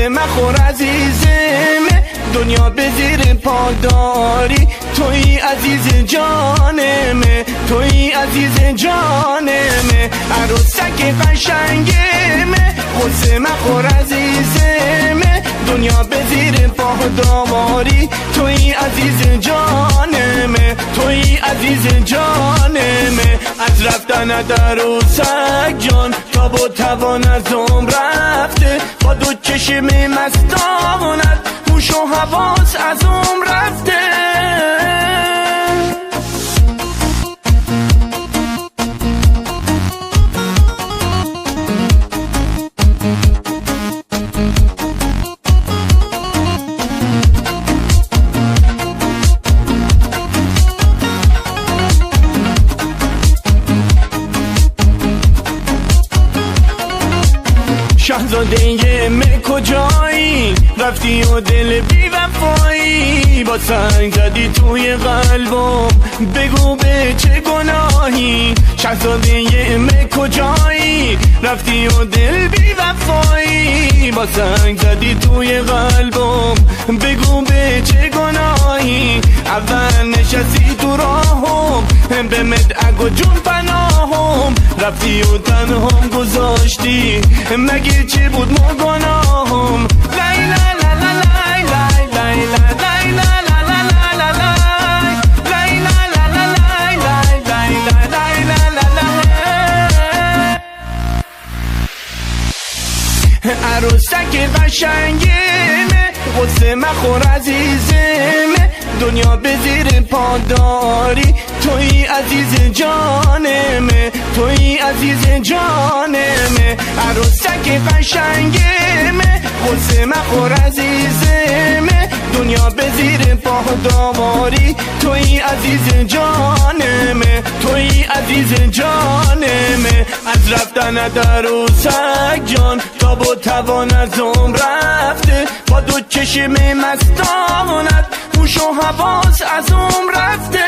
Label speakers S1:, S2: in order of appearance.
S1: غصه مخور عزیزم، دنیا به زیر پاداری، توی عزیز جانمه، توی عزیز جانمه، عروسک قشنگمه، غصه مخور عزیزم، دنیا به زیر پاداری، توی عزیز جانمه، توی عزیز جانمه. از رفتن عروسک جان تاب و توان از عمر رفته، با دو چشم مستانت هوش و حواس از عمر رفته. شهزاده من کجایی؟ رفتی و دل بی وفایی، با سنگ زدی توی قلبم، بگو به چه گناهی؟ شهزاده من کجایی؟ رفتی و دل بی وفایی، با سنگ زدی توی قلبم، بگو به چه گناهی؟ اول نشستی تو راهم، به مدعک و جون پناهم، رفتی و تنهم گذاشتی، مگه چی بود ما گناهم؟ لای لای لای لای لای لای لای لای لای لای لای لای. عروسک قشنگمه، غصه مخور عزیزمه، دنیا به زیر پاداری، توی عزیز جانمه، توی عزیز جانمه، عروسک قشنگمه، غصه مخور عزیزمه، دنیا به زیر پاداری، توی عزیز جانمه، توی عزیز جانمه. از رفتن عروسک جان تاب و توان از عمر رفته، با دو چشم مستانت هوش و حواس از عمر رفته.